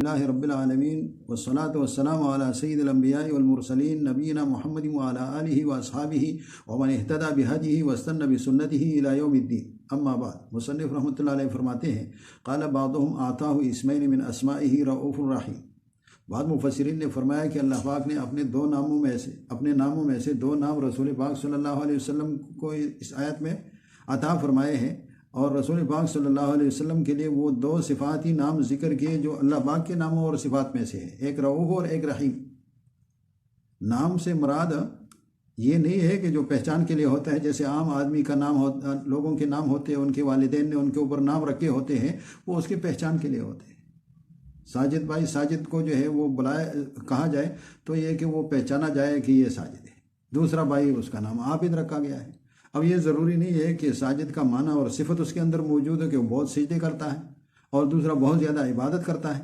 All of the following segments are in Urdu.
اللہ رب العالمین والصلاة والسلام علی سید الانبیاء والمرسلین نبینا محمد وعلی آلہ واصحابہ ومن اہتدی بہدیہ واستنى بسنتہ الی یوم الدین، اما بعد۔ مصنف رحمۃ اللہ علیہ فرماتے ہیں قال بعضهم اعطاہ اسمین من اسمائہ رؤوف الرحیم۔ بعض مفسرین نے فرمایا کہ اللہ پاک نے اپنے ناموں میں سے دو نام رسول پاک صلی اللہ علیہ وسلم کو اس آیت میں عطا فرمائے ہیں، اور رسول پاک صلی اللہ علیہ وسلم کے لیے وہ دو صفاتی نام ذکر کیے جو اللہ پاک کے ناموں اور صفات میں سے ہے، ایک رؤوف اور ایک رحیم۔ نام سے مراد یہ نہیں ہے کہ جو پہچان کے لیے ہوتا ہے، جیسے عام آدمی کا نام ہوتا، لوگوں کے نام ہوتے ہیں، ان کے والدین نے ان کے اوپر نام رکھے ہوتے ہیں، وہ اس کی پہچان کے لیے ہوتے ہیں۔ ساجد بھائی ساجد کو جو ہے وہ کہا جائے تو یہ کہ وہ پہچانا جائے کہ یہ ساجد ہے، دوسرا بھائی اس کا نام عابد رکھا گیا ہے۔ اب یہ ضروری نہیں ہے کہ ساجد کا معنی اور صفت اس کے اندر موجود ہے کہ وہ بہت سجدے کرتا ہے، اور دوسرا بہت زیادہ عبادت کرتا ہے،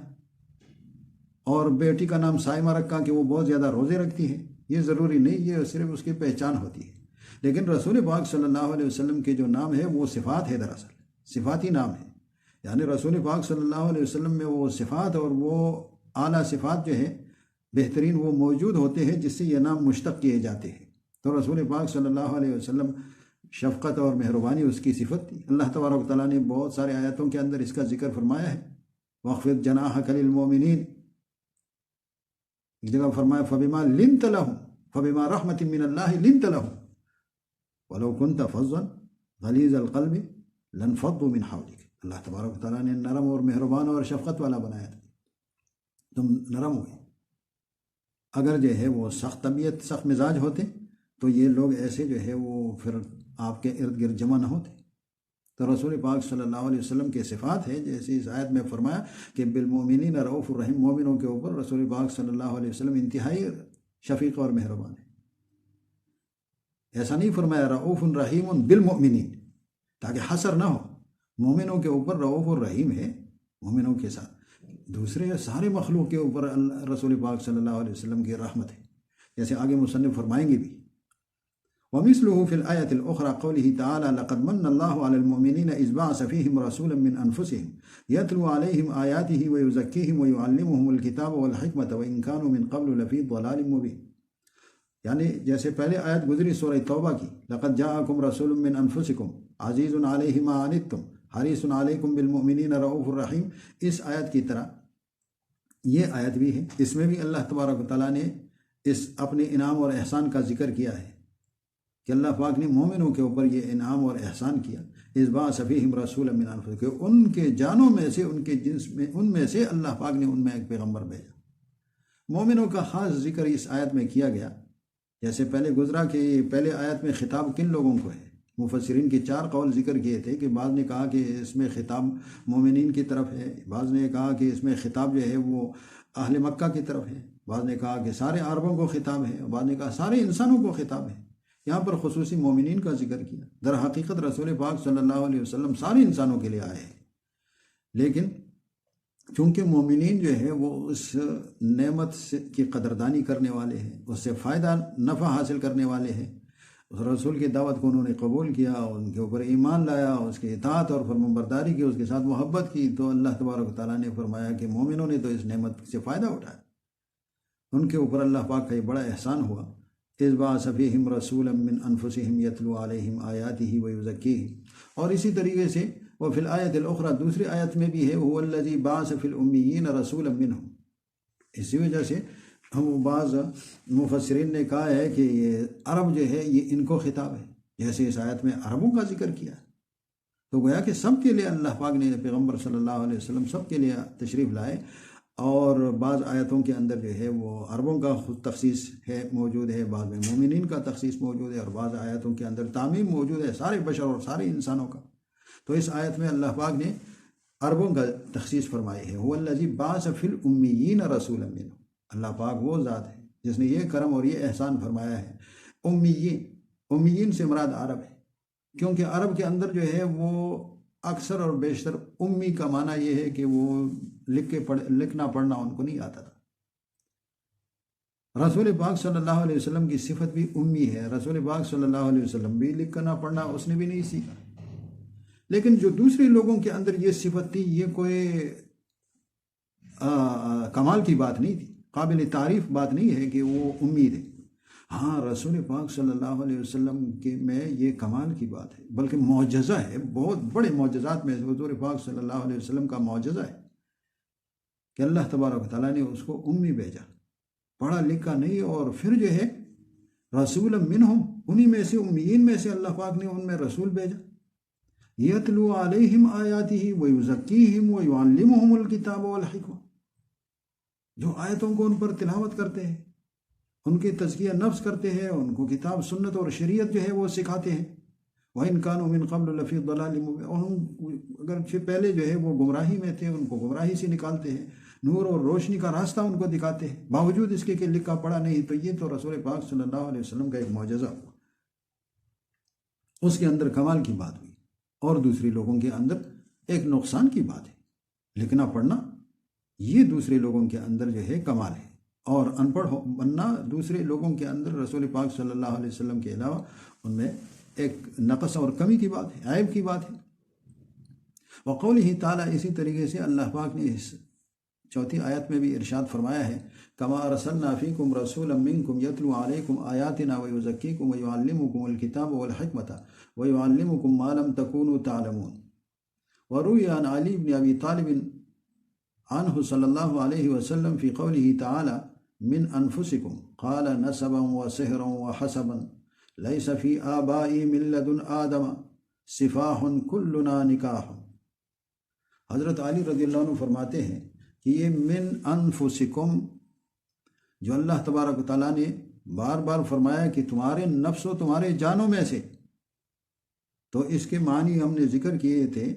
اور بیٹی کا نام سائمہ رکھا کہ وہ بہت زیادہ روزے رکھتی ہے۔ یہ ضروری نہیں، یہ صرف اس کی پہچان ہوتی ہے۔ لیکن رسول پاک صلی اللہ علیہ وسلم کے جو نام ہے وہ صفات ہے، دراصل صفاتی نام ہے، یعنی رسول پاک صلی اللہ علیہ وسلم میں وہ صفات اور وہ اعلیٰ صفات جو ہے بہترین وہ موجود ہوتے ہیں جس سے یہ نام مشتق کیے جاتے ہیں۔ تو رسول پاک صلی اللہ علیہ وسلم شفقت اور مہربانی اس کی صفت تھی۔ اللہ تبارک و تعالیٰ نے بہت سارے آیتوں کے اندر اس کا ذکر فرمایا ہے، وَاخْفِضْ جَنَاحَكَ لِلْمُؤْمِنِينَ، ایک جگہ فرمایا فَبِمَا لِنْتَ لَهُمْ فَبِمَا رَحْمَةٍ مِّنَ اللَّهِ لِنْتَ لَهُمْ وَلَوْ كُنْتَ فَظًّا غَلِيظَ الْقَلْبِ لَانفَضُّوا مِنْ حَوْلِكَ۔ اللہ تبارک و تعالیٰ نے نرم اور مہربان اور شفقت والا بنایا تھا، تم نرم ہوئے۔ اگر جو ہے وہ سخت طبیعت سخت مزاج ہوتے تو یہ لوگ ایسے جو ہے وہ پھر آپ کے ارد گرد جمع نہ ہوتے۔ تو رسول پاک صلی اللہ علیہ وسلم کے صفات ہے، جیسے اس آیت میں فرمایا کہ بالمؤمنین رؤوف الرحیم، مومنوں کے اوپر رسول پاک صلی اللہ علیہ وسلم انتہائی شفیق اور مہربان ہے۔ ایسا نہیں فرمایا رؤوف رحیم بالمؤمنین تاکہ حصر نہ ہو، مومنوں کے اوپر رؤوف الرحیم ہے، مومنوں کے ساتھ دوسرے سارے مخلوق کے اوپر رسول پاک صلی اللہ علیہ وسلم کی رحمت ہے، جیسے آگے مصنف فرمائیں گے بھی۔ ومثله في الآية الأخرى قوله تعالى لقد من الله على المؤمنين إذ بعث فيهم رسولا من أنفسهم يتلو عليهم آياته ويزكيهم ويعلمهم الكتاب والحكمة وإن كانوا من قبل لفي ضلال مبين۔ یعنی جیسے پہلے آیت گزری سورہ توبہ کی، لقد جاءكم رسول من أنفسكم عزيز عليه ما عنتم حريص عليكم بالمؤمنين رؤوف الرحيم، اس آیت کی طرح یہ آیت بھی ہے، اس میں بھی اللہ تبارک و تعالیٰ نے اس اپنے انعام اور احسان کا ذکر کیا ہے کہ اللہ پاک نے مومنوں کے اوپر یہ انعام اور احسان کیا، اذ بعث فیہم رسولا من انفسہم، کہ ان کے جانوں میں سے، ان کے جنس میں، ان میں سے اللہ پاک نے ان میں ایک پیغمبر بھیجا۔ مومنوں کا خاص ذکر اس آیت میں کیا گیا، جیسے پہلے گزرا کہ پہلے آیت میں خطاب کن لوگوں کو ہے۔ مفسرین کے چار قول ذکر کیے تھے کہ بعض نے کہا کہ اس میں خطاب مومنین کی طرف ہے، بعض نے کہا کہ اس میں خطاب جو ہے وہ اہل مکہ کی طرف ہے، بعض نے کہا کہ سارے عربوں کو خطاب ہے، بعض نے کہا سارے انسانوں کو خطاب ہے۔ یہاں پر خصوصی مومنین کا ذکر کیا۔ در حقیقت رسول پاک صلی اللہ علیہ وسلم سارے انسانوں کے لیے آئے ہیں، لیکن چونکہ مومنین جو ہے وہ اس نعمت کی قدردانی کرنے والے ہیں، اس سے فائدہ نفع حاصل کرنے والے ہیں، اس رسول کی دعوت کو انہوں نے قبول کیا، ان کے اوپر ایمان لایا، اس کی اطاعت اور فرمانبرداری کی، اس کے ساتھ محبت کی، تو اللہ تبارک و تعالیٰ نے فرمایا کہ مومنوں نے تو اس نعمت سے فائدہ اٹھایا، ان کے اوپر اللہ پاک کا یہ بڑا احسان ہوا۔ اذ بعث فیہم رسولا من انفسہم یتلو علیہم آیاتہ ویزکیہم، اور اسی طریقے سے وفی الآیۃ الاخری، دوسری آیت میں بھی ہے هو الذی بعث فی الامیین رسولا منہم۔ اسی وجہ سے ہم بعض مفسرین نے کہا ہے کہ یہ عرب جو ہے یہ ان کو خطاب ہے، جیسے اس آیت میں عربوں کا ذکر کیا ہے، تو گویا کہ سب کے لیے اللہ پاک نے پیغمبر صلی اللہ علیہ وسلم سب کے لیے تشریف لائے، اور بعض آیتوں کے اندر جو ہے وہ عربوں کا خود تخصیص ہے موجود ہے، بعض میں مومنین کا تخصیص موجود ہے، اور بعض آیتوں کے اندر تعمیم موجود ہے سارے بشر اور سارے انسانوں کا۔ تو اس آیت میں اللہ پاک نے عربوں کا تخصیص فرمائی ہے، هو الذی بعث فی الامیین رسولا منہم، اللہ پاک وہ ذات ہے جس نے یہ کرم اور یہ احسان فرمایا ہے۔ امیین سے مراد عرب ہے، کیونکہ عرب کے اندر جو ہے وہ اکثر اور بیشتر امی کا معنی یہ ہے کہ وہ لکھنا پڑھنا ان کو نہیں آتا تھا۔ رسول پاک صلی اللہ علیہ وسلم کی صفت بھی امی ہے، رسول پاک صلی اللہ علیہ وسلم بھی لکھنا پڑھنا اس نے بھی نہیں سیکھا، لیکن جو دوسرے لوگوں کے اندر یہ صفت تھی، یہ کوئی کمال کی بات نہیں تھی، قابل تعریف بات نہیں ہے کہ وہ امی تھے۔ ہاں، رسول پاک صلی اللہ علیہ وسلم کے میں یہ کمال کی بات ہے، بلکہ معجزہ ہے، بہت بڑے معجزات میں حضور پاک صلی اللہ علیہ وسلم کا معجزہ ہے کہ اللہ تبارک و تعالیٰ نے اس کو امی بھیجا، پڑھا لکھا نہیں، اور پھر جو ہے رسول منہم، انہی میں سے امیین میں سے اللہ پاک نے ان میں رسول بھیجا، یتلو علیہم آیاتہ ویزکیہم ویعلمہم الکتاب والحکمہ، جو آیتوں کو ان پر تلاوت کرتے ہیں، ان کی تزکیہ نفس کرتے ہیں، ان کو کتاب سنت اور شریعت جو ہے وہ سکھاتے ہیں۔ وَإِن كَانُوا مِن قَبْلُ لَفِي ضَلَالٍ مُبِينٍ، اور اگر پہلے جو ہے وہ گمراہی میں تھے، ان کو گمراہی سے نکالتے ہیں، نور اور روشنی کا راستہ ان کو دکھاتے ہیں، باوجود اس کے کہ لکھا پڑھا نہیں۔ تو یہ تو رسول پاک صلی اللہ علیہ وسلم کا ایک معجزہ ہوا، اس کے اندر کمال کی بات ہوئی، اور دوسرے لوگوں کے اندر ایک نقصان کی بات ہے، لکھنا پڑھنا یہ دوسرے لوگوں کے اندر جو ہے کمال ہے، اور ان پڑھ بننا دوسرے لوگوں کے اندر رسول پاک صلی اللہ علیہ وسلم کے علاوہ ان میں ایک نقص اور کمی کی بات ہے، عیب کی بات ہے۔ وقولہ تعالیٰ، اسی طریقے سے اللہ پاک نے اس چوتھی آیت میں بھی ارشاد فرمایا ہے، کما ارسلنا فیکم رسولا منکم یتلو علیکم آیاتنا ویزکیکم ویعلمکم الکتاب والحکمۃ ویعلمکم ما لم تکونوا تعلمون۔ وروی عن علی بن ابی طالب عنہ صلی اللہ علیہ وسلم فی قولہ تعالی من انفسکم قال نسبا وسحرا وحسبا لیس فی آبائی من لدن آدم سفاح کلنا نکاح۔ حضرت علی رضی اللہ عنہ فرماتے ہیں کہ یہ من انفسکم جو اللہ تبارک و تعالیٰ نے بار بار فرمایا کہ تمہارے نفس و تمہارے جانوں میں سے، تو اس کے معنی ہم نے ذکر کیے تھے،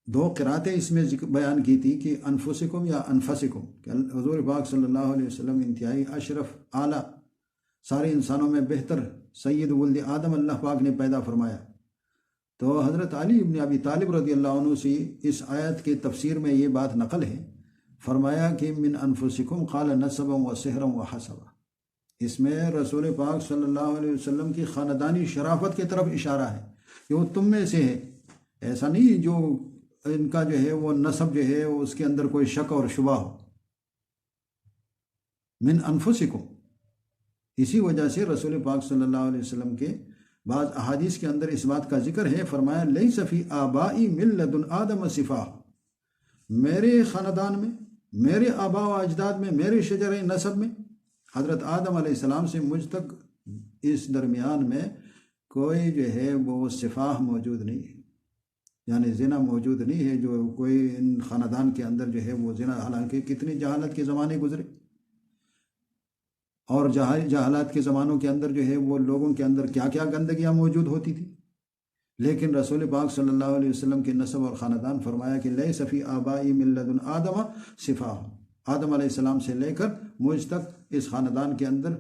دو قراتیں اس میں بیان کی تھی کہ انفسکم یا انفسکم، کہ حضور پاک صلی اللہ علیہ وسلم انتہائی اشرف اعلیٰ، سارے انسانوں میں بہتر سید ولد آدم اللہ پاک نے پیدا فرمایا۔ تو حضرت علی ابن ابی طالب رضی اللہ عنہ سے اس آیت کے تفسیر میں یہ بات نقل ہے، فرمایا کہ من انفسکم قال نسبا وسحرا وحسبا، اس میں رسول پاک صلی اللہ علیہ وسلم کی خاندانی شرافت کی طرف اشارہ ہے کہ وہ تم میں سے ہے، ایسا نہیں جو ان کا جو ہے وہ نسب جو ہے اس کے اندر کوئی شک اور شبہ ہو۔ من انفسکم، اسی وجہ سے رسول پاک صلی اللہ علیہ وسلم کے بعض احادیث کے اندر اس بات کا ذکر ہے، فرمایا لیس فی آبائی من لدن آدم سفاح، میرے خاندان میں، میرے آباء و اجداد میں، میرے شجر نسب میں، حضرت آدم علیہ السلام سے مجھ تک اس درمیان میں کوئی جو ہے وہ سفاح موجود نہیں ہے، یعنی زنا موجود نہیں ہے، جو کوئی ان خاندان کے اندر جو ہے وہ زنا، حالانکہ کتنی جہالت کے زمانے گزرے، اور جہالات کے زمانوں کے اندر جو ہے وہ لوگوں کے اندر کیا کیا گندگیاں موجود ہوتی تھی، لیکن رسول پاک صلی اللہ علیہ وسلم کے نسب اور خاندان فرمایا کہ لیس فی آبائی من لدن آدم سفاح، آدم علیہ السلام سے لے کر مجھ تک اس خاندان کے اندر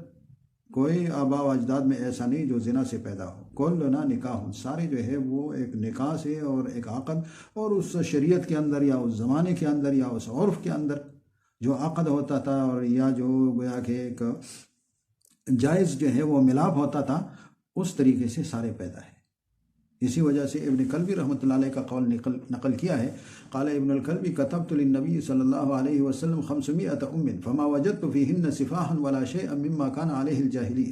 کوئی آباء و اجداد میں ایسا نہیں جو زنا سے پیدا ہو، کلنا نکاح، سارے جو ہے وہ ایک نکاح سے اور ایک عقد، اور اس شریعت کے اندر یا اس زمانے کے اندر یا اس عرف کے اندر جو عقد ہوتا تھا، اور یا جو گویا کہ ایک جائز جو ہے وہ ملاپ ہوتا تھا، اس طریقے سے سارے پیدا ہے۔ اسی وجہ سے ابن کلبی رحمۃ اللہ علیہ کا قول نقل کیا ہے، قال ابن الکلبی کتبت للنبی صلی اللہ علیہ وسلم 500 ام فما وجدت فیہن سفاحا ولا شیئا مما کان علیہ الجاہلیہ۔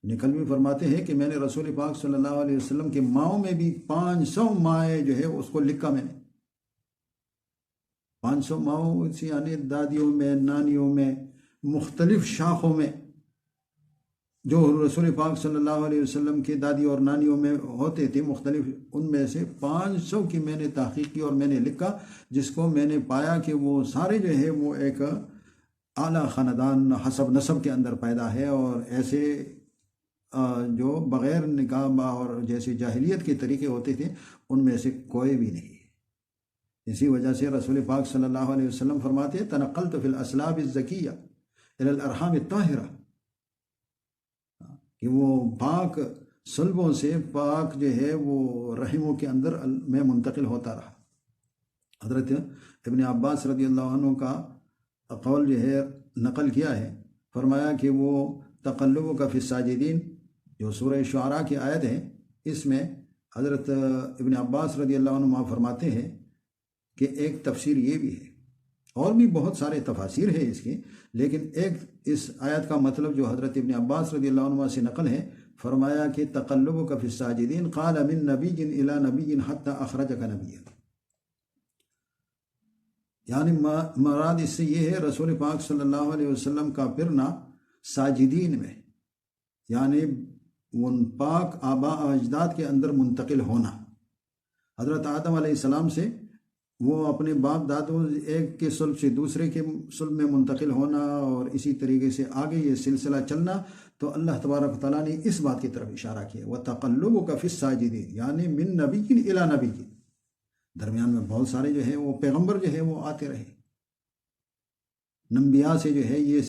ابن کلبی فرماتے ہیں کہ میں نے رسول پاک صلی اللہ علیہ وسلم کے ماؤں میں بھی 500 مائیں جو ہے اس کو لکھا، میں نے 500 ماؤں یعنی دادیوں میں، نانیوں میں، مختلف شاخوں میں جو رسول پاک صلی اللہ علیہ وسلم کی دادی اور نانیوں میں ہوتے تھے مختلف، ان میں سے 500 کی میں نے تحقیق کی اور میں نے لکھا، جس کو میں نے پایا کہ وہ سارے جو ہے وہ ایک اعلیٰ خاندان حسب نسب کے اندر پیدا ہے، اور ایسے جو بغیر نکاح اور جیسے جاہلیت کے طریقے ہوتے تھے ان میں سے کوئی بھی نہیں ہے۔ اسی وجہ سے رسول پاک صلی اللہ علیہ وسلم فرماتے ہیں تنقلت فی الاسلاب الزکیہ الی الارحام الطاہرہ، کہ وہ پاک سلبوں سے پاک جو ہے وہ رحموں کے اندر میں منتقل ہوتا رہا۔ حضرت ابن عباس رضی اللہ عنہ کا قول جو ہے نقل کیا ہے، فرمایا کہ وہ تقلبک فی الساجدین جو سورہ شعراء کی آیت ہے، اس میں حضرت ابن عباس رضی اللہ عنہ فرماتے ہیں کہ ایک تفسیر یہ بھی ہے، اور بھی بہت سارے تفاسیر ہیں اس کی، لیکن ایک اس آیت کا مطلب جو حضرت ابن عباس رضی اللہ عنہ سے نقل ہے، فرمایا کہ تقلبک فی الساجدین قال من نبی الی نبی حتی اخرجک نبیا، یعنی مراد اس سے یہ ہے رسول پاک صلی اللہ علیہ وسلم کا پھرنا ساجدین میں، یعنی ان پاک آباء و اجداد کے اندر منتقل ہونا، حضرت آدم علیہ السلام سے وہ اپنے باپ دادوں ایک کے صلب سے دوسرے کے صلب میں منتقل ہونا، اور اسی طریقے سے آگے یہ سلسلہ چلنا، تو اللہ تبارک و تعالیٰ نے اس بات کی طرف اشارہ کیا وَتَقَلُّبُكَ فِي السَّاجِدِينَ، یعنی من نبی الی نبی، درمیان میں بہت سارے جو ہے وہ پیغمبر جو ہے وہ آتے رہے، انبیاء سے جو ہے یہ